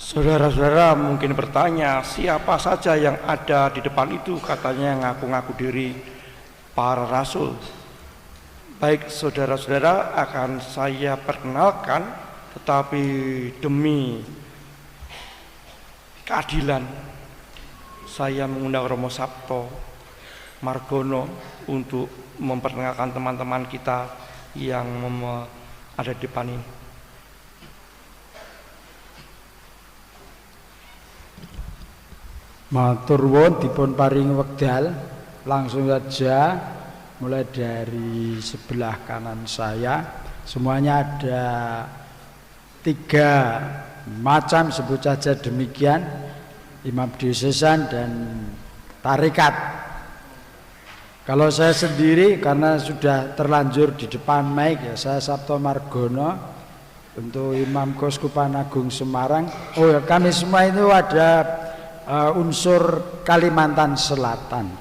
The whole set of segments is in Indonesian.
Saudara-saudara mungkin bertanya, siapa saja yang ada di depan itu? Katanya ngaku-ngaku diri para rasul. Baik saudara-saudara, akan saya perkenalkan, tetapi demi keadilan saya mengundang Romo Sabto Margono untuk memperkenalkan teman-teman kita yang ada di depan ini. Matur nuwun dipun paring wekdal, langsung saja mulai dari sebelah kanan saya. Semuanya ada 3 macam, sebut saja demikian: imam diosesan dan tarekat. Kalau saya sendiri, karena sudah terlanjur di depan mic, ya, saya Sabto Margono untuk Imam Keuskupan Agung Semarang. Oh ya, kami semua itu ada unsur Kalimantan Selatan.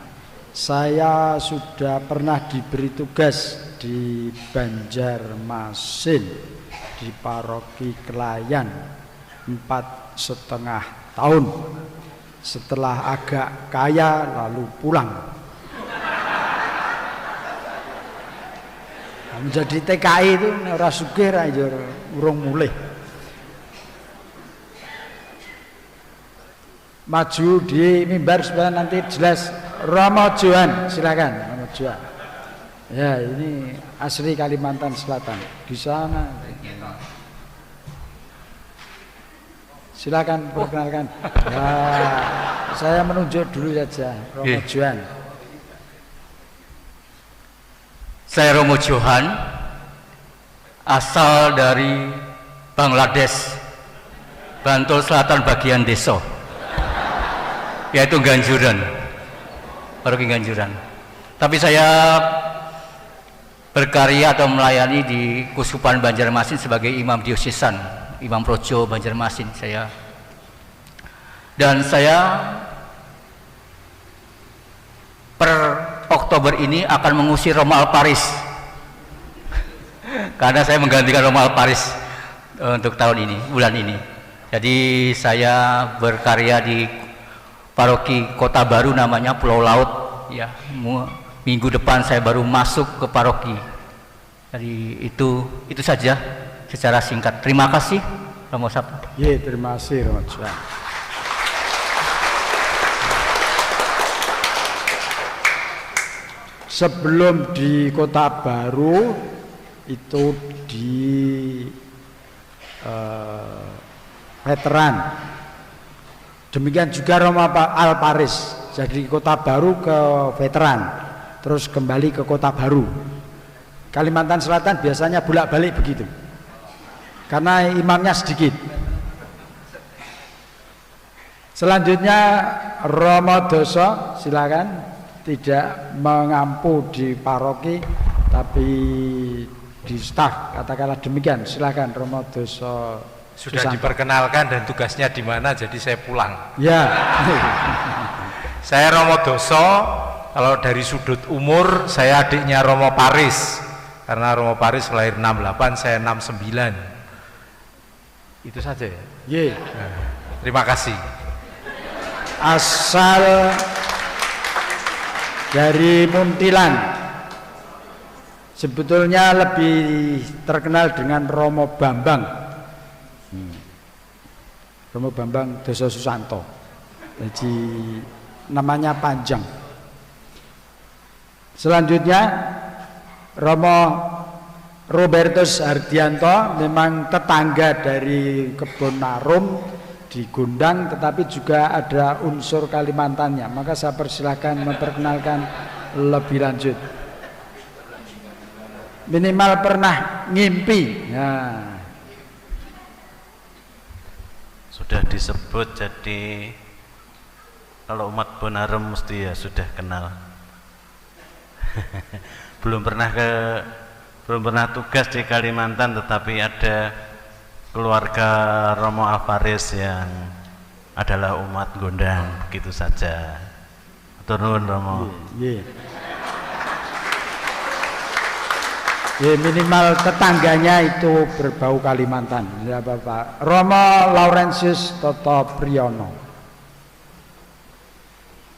Saya sudah pernah diberi tugas di Banjarmasin di Paroki Kelayan 4,5 tahun. Setelah agak kaya lalu pulang menjadi TKI itu ora sugih ra urung mulih. Maju di mimbar supaya nanti jelas. Romo Johan, silakan Romo Johan. Ya, ini asli Kalimantan Selatan. Di sana. Silakan perkenalkan. Ya, saya menunjuk dulu saja Romo Johan. Saya Romo Johan, asal dari Bangladesh, Bantul Selatan bagian Deso, yaitu Ganjuran, Paroki Ganjuran. Tapi saya berkarya atau melayani di Keuskupan Banjarmasin sebagai imam diosesan, Imam Projo Banjarmasin saya. Dan saya per Oktober ini akan mengusir Romo Alparis karena saya menggantikan Romo Alparis untuk tahun ini, bulan ini. Jadi saya berkarya di Paroki Kota Baru, namanya Pulau Laut, ya. Minggu depan saya baru masuk ke paroki. Jadi itu saja secara singkat. Terima kasih Romo Sabto. Ye, terima kasih Romo Johan. Sebelum di Kota Baru itu di veteran. Demikian juga Romo Alparis, jadi Kota Baru ke veteran, terus kembali ke Kota Baru. Kalimantan Selatan biasanya bolak-balik begitu, karena imamnya sedikit. Selanjutnya Romo Doso, silakan. Tidak mengampu di paroki, tapi di staf, katakanlah demikian. Silakan Romo Doso. Sudah diperkenalkan dan tugasnya di mana, jadi saya pulang. Ya. Saya Romo Doso. Kalau dari sudut umur, saya adiknya Romo Paris, karena Romo Paris lahir 68, saya 69. Itu saja ya. Ye. Terima kasih. Asal dari Muntilan, sebetulnya lebih terkenal dengan Romo Bambang. Romo Bambang Doso Susanto. Jadi namanya panjang. Selanjutnya Romo Robertus Hardianto, memang tetangga dari Kebon Narum di Gondang, tetapi juga ada unsur Kalimantannya. Maka saya persilahkan memperkenalkan lebih lanjut. Minimal pernah ngimpi. Nah. Sudah disebut, jadi kalau umat Bonarem mesti ya sudah kenal. belum pernah tugas di Kalimantan, tetapi ada keluarga Romo Alparis yang adalah umat Gondang, begitu saja. Turun Romo. Yeah. Ya, minimal tetangganya itu berbau Kalimantan. Ya Bapak. Romo Laurentius Toto Priyono.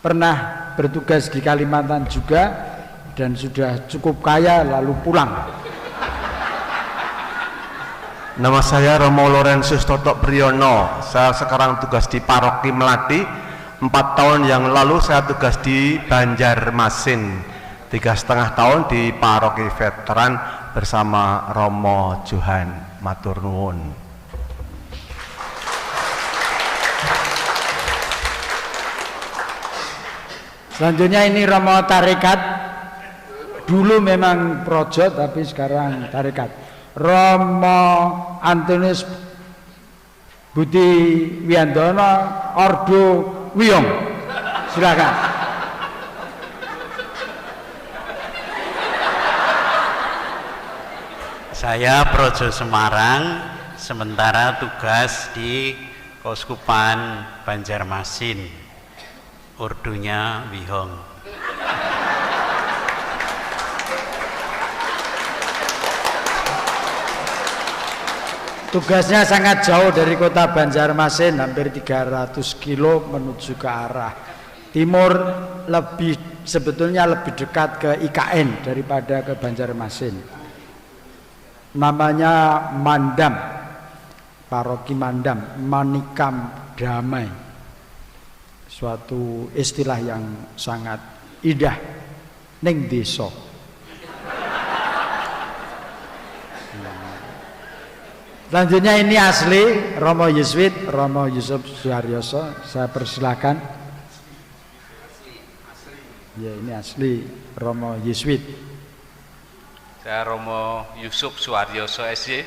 Pernah bertugas di Kalimantan juga dan sudah cukup kaya lalu pulang. Nama saya Romo Laurentius Toto Priyono. Saya sekarang tugas di Paroki Melati. 4 tahun yang lalu saya tugas di Banjarmasin. 3,5 tahun di Paroki Veteran bersama Romo Johan. Matur nuwun. Selanjutnya ini Romo Tarekat. Dulu memang projo tapi sekarang tarekat. Romo Antonius Budi Wiandono Ordo Wiyong. Silakan. Saya Projo Semarang, sementara tugas di Keuskupan Banjarmasin, ordonya Wihong. Tugasnya sangat jauh dari kota Banjarmasin, hampir 300 kilo menuju ke arah timur, sebetulnya lebih dekat ke IKN daripada ke Banjarmasin. Namanya Mandam, Paroki Mandam, Manikam Damai. Suatu istilah yang sangat indah ning desa. Selanjutnya ini asli Romo Yesuit, Romo Yusuf Suharyoso. Saya persilakan. Ya, ini asli Romo Yesuit. Saya Romo Yusuf Suharyoso SY,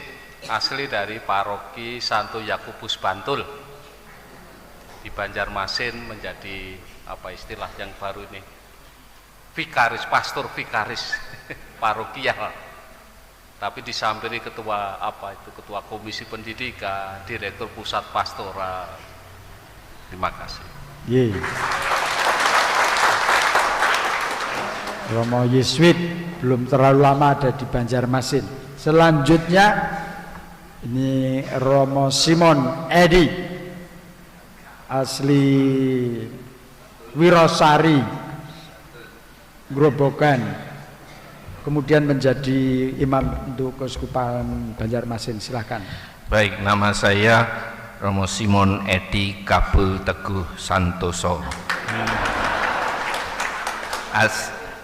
asli dari Paroki Santo Yakubus Bantul di Banjarmasin, menjadi apa istilah yang baru ini, vikaris, pastor vikaris parokial. Tapi disampiri ketua ketua komisi pendidikan, direktur pusat pastoral. Terima kasih. Ye. Romo Yesuit belum terlalu lama ada di Banjarmasin. Selanjutnya ini Romo Simon Edi, asli Wirosari, Grobogan, kemudian menjadi imam untuk Keuskupan Banjarmasin. Silahkan. Baik, nama saya Romo Simon Edi Kabul Teguh Santoso.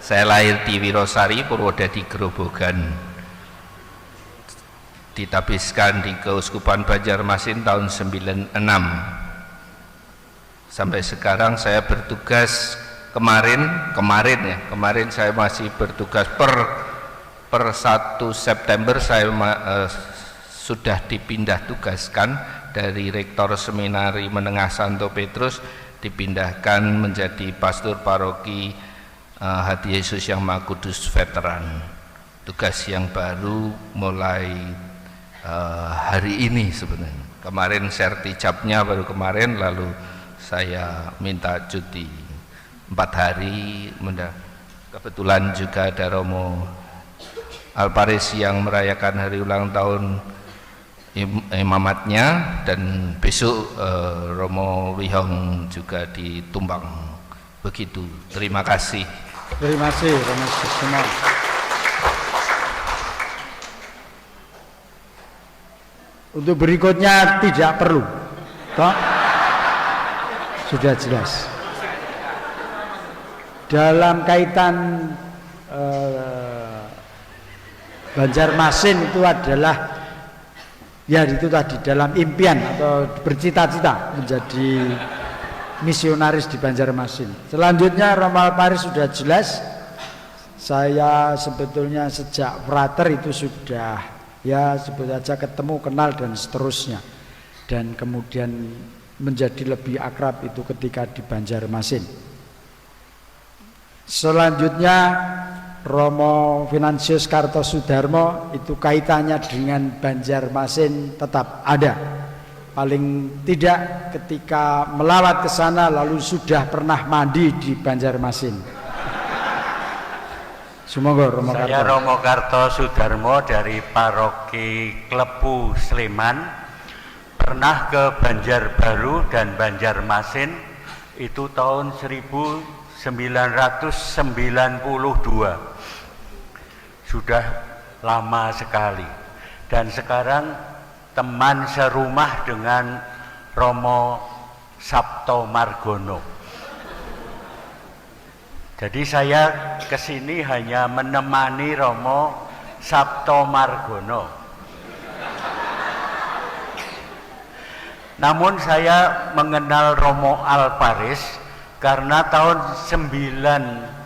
Saya lahir di Wirosari, Purwodadi, Grobogan. Ditabiskan di Keuskupan Banjarmasin tahun 96. Sampai sekarang saya bertugas kemarin saya masih bertugas per 1 September saya sudah dipindah tugaskan dari Rektor Seminari Menengah Santo Petrus, dipindahkan menjadi pastor paroki Hati Yesus Yang Maha Kudus Veteran. Tugas yang baru mulai hari ini sebenarnya. Kemarin sertijabnya baru kemarin, lalu saya minta cuti 4 hari. Kebetulan juga ada Romo Alparis yang merayakan hari ulang tahun imamatnya, dan besok Romo Wihong juga di Tumbang. Begitu. Terima kasih. Terima kasih Romo Simon. Untuk berikutnya tidak perlu, toh sudah jelas. Dalam kaitan Banjarmasin itu adalah ya itu tadi, dalam impian atau bercita-cita menjadi misionaris di Banjarmasin. Selanjutnya Romo Alparis sudah jelas. Saya sebetulnya sejak frater itu sudah ya sebut saja ketemu, kenal dan seterusnya. Dan kemudian menjadi lebih akrab itu ketika di Banjarmasin. Selanjutnya Romo Finansius Kartosudarmo, itu kaitannya dengan Banjarmasin tetap ada. Paling tidak ketika melawat ke sana lalu sudah pernah mandi di Banjarmasin. Sumangga Romo Saya Karto. Romo Karto Sudarmo dari Paroki Klepu Sleman. Pernah ke Banjarbaru dan Banjarmasin itu tahun 1992. Sudah lama sekali. Dan sekarang teman serumah dengan Romo Sabto Margono. Jadi saya kesini hanya menemani Romo Sabto Margono. Namun saya mengenal Romo Alparis karena tahun 98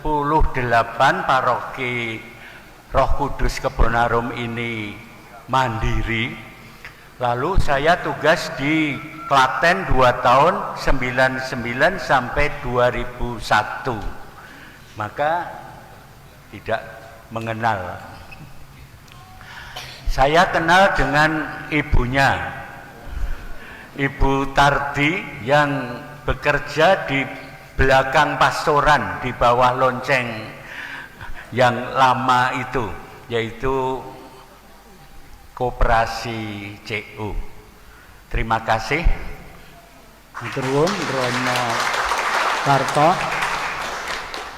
Paroki Roh Kudus Kebonarum ini mandiri. Lalu saya tugas di Klaten 2 tahun 99 sampai 2001. Maka tidak mengenal. Saya kenal dengan ibunya, Ibu Tardi, yang bekerja di belakang pastoran di bawah lonceng yang lama itu, yaitu Koperasi CU. Terima kasih. Matur nuwun Romo Karto.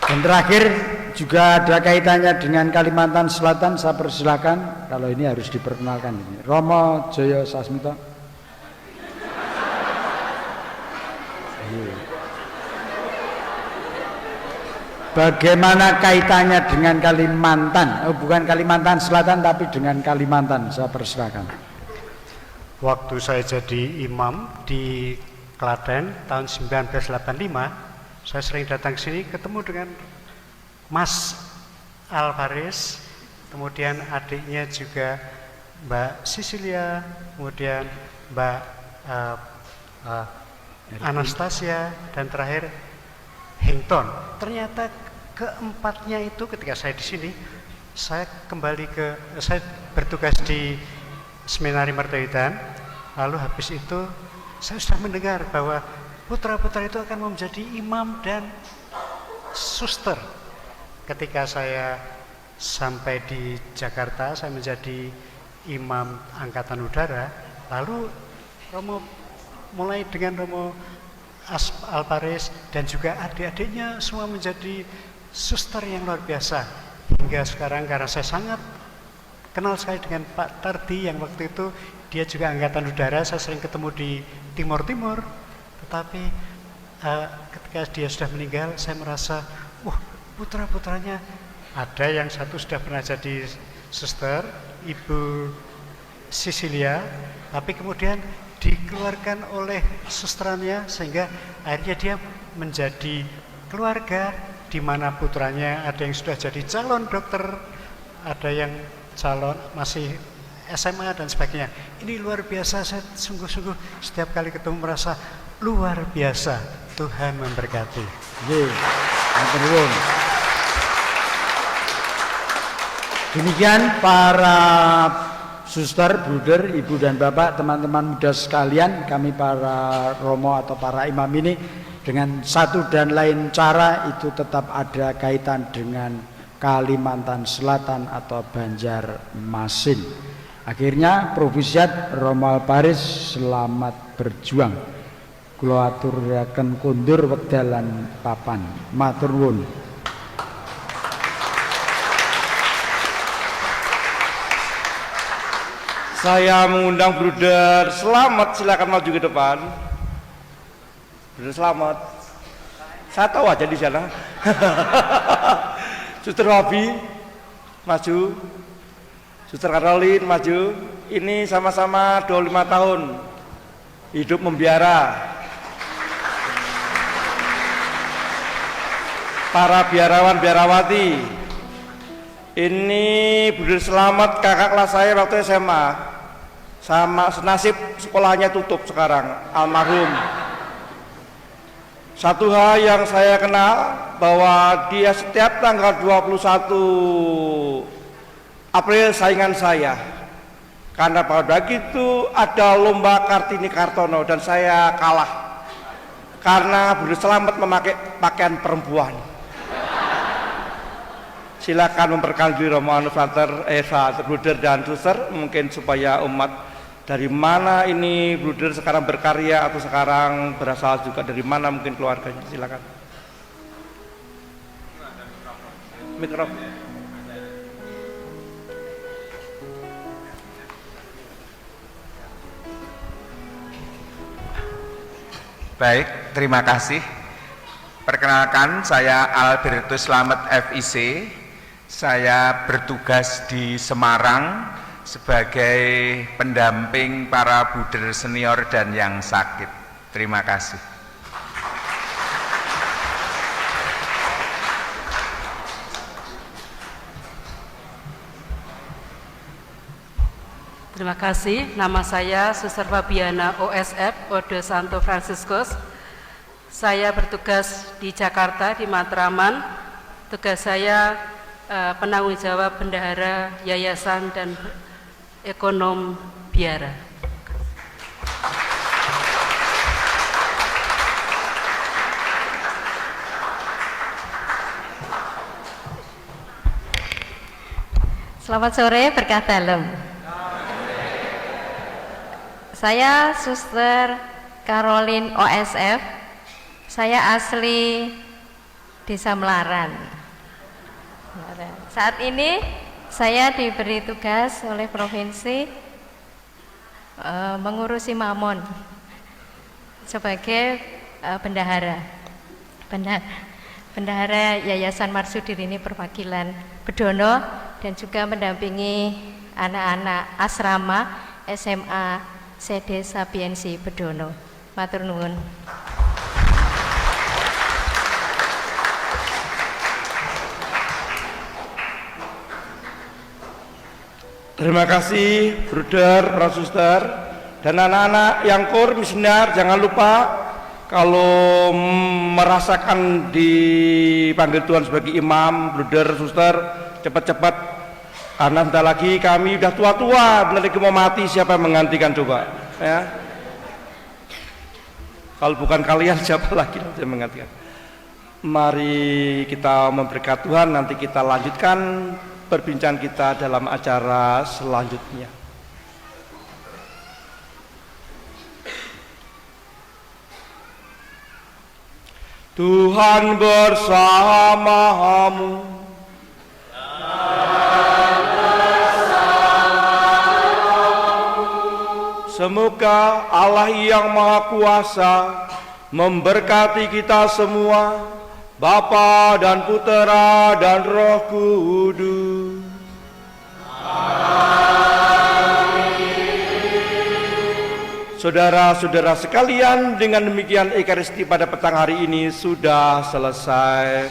Dan terakhir juga ada kaitannya dengan Kalimantan Selatan. Saya persilakan, kalau ini harus diperkenalkan ini. Romo Joyo Sasmito. Bagaimana kaitannya dengan Kalimantan? Bukan Kalimantan Selatan tapi dengan Kalimantan. Saya persilakan. Waktu saya jadi imam di Klaten tahun 1985, saya sering datang ke sini ketemu dengan Mas Alvaris, kemudian adiknya juga Mbak Sisilia, kemudian Mbak Anastasia, dan terakhir Hengton. Ternyata keempatnya itu ketika saya di sini, saya bertugas di Seminari Mertoidan. Lalu habis itu saya sudah mendengar bahwa putra-putra itu akan menjadi imam dan suster. Ketika saya sampai di Jakarta, saya menjadi imam Angkatan Udara. Lalu mulai dengan Romo Alparis dan juga adik-adiknya semua menjadi suster yang luar biasa. Hingga sekarang karena saya sangat kenal sekali dengan Pak Tardi yang waktu itu dia juga Angkatan Udara, saya sering ketemu di Timur-Timur. Tetapi ketika dia sudah meninggal, saya merasa, putra-putranya ada yang satu sudah pernah jadi suster, Ibu Sisilia, tapi kemudian dikeluarkan oleh susterannya sehingga akhirnya dia menjadi keluarga di mana putranya ada yang sudah jadi calon dokter, ada yang calon masih SMA dan sebagainya. Ini luar biasa, saya sungguh-sungguh setiap kali ketemu merasa luar biasa. Tuhan memberkati. Demikian para suster, bruder, ibu dan bapak, teman-teman muda sekalian, kami para romo atau para imam ini dengan satu dan lain cara itu tetap ada kaitan dengan Kalimantan Selatan atau Banjarmasin. Akhirnya Provisiat Romo Alparis selamat berjuang. Kula aturaken kondur wekdalan papan. Matur nuwun. Saya mengundang Bruder Selamat, silakan maju ke depan. Bruder Selamat. Saya tahu aja di sana. Suster Wabi, maju. Suster Caroline, maju. Ini sama-sama 25 tahun hidup membiara. Para biarawan biarawati. Ini Bruder Selamat, kakak kelas saya waktu SMA. Sama senasib, sekolahnya tutup sekarang, almarhum. Satu hal yang saya kenal bahwa dia setiap tanggal 21 April saingan saya. Karena pada itu ada lomba Kartini Kartono dan saya kalah. Karena Bruder Selamat memakai pakaian perempuan. Silakan memperkenalkan diri Romo Frater, Bruder dan Suster, mungkin supaya umat dari mana ini Bruder sekarang berkarya atau sekarang berasal juga dari mana mungkin keluarganya. Silakan. Mikrofon. Baik, terima kasih. Perkenalkan, saya Albertus Slamet FIC. Saya bertugas di Semarang sebagai pendamping para Bruder senior dan yang sakit. Terima kasih. Terima kasih. Nama saya Suster Fabiana OSF, Ode Santo Fransiskus. Saya bertugas di Jakarta, di Matraman. Tugas saya penanggung jawab bendahara yayasan dan ekonom biara. Selamat sore, berkah dalam. Saya Suster Caroline OSF. Saya asli Desa Melaran. Saat ini saya diberi tugas oleh provinsi mengurusi Mamon sebagai bendahara Yayasan Marsudirini Perwakilan Bedono, dan juga mendampingi anak-anak asrama SMA CD Sapiensi Bedono. Matur nuwun. Terima kasih Bruder, para Suster, dan anak-anak yang kur misioner. Jangan lupa kalau merasakan dipanggil Tuhan sebagai imam, Bruder, Suster, cepat-cepat. Karena sebentar lagi kami udah tua-tua, bentar lagi mau mati, siapa yang menggantikan coba? Ya. Kalau bukan kalian siapa lagi yang menggantikan? Mari kita memberkat Tuhan, nanti kita lanjutkan perbincangan kita dalam acara selanjutnya. Tuhan bersamamu. Semoga Allah yang Maha Kuasa memberkati kita semua, Bapa dan Putera dan Roh Kudus. Saudara-saudara sekalian, dengan demikian Ekaristi pada petang hari ini sudah selesai.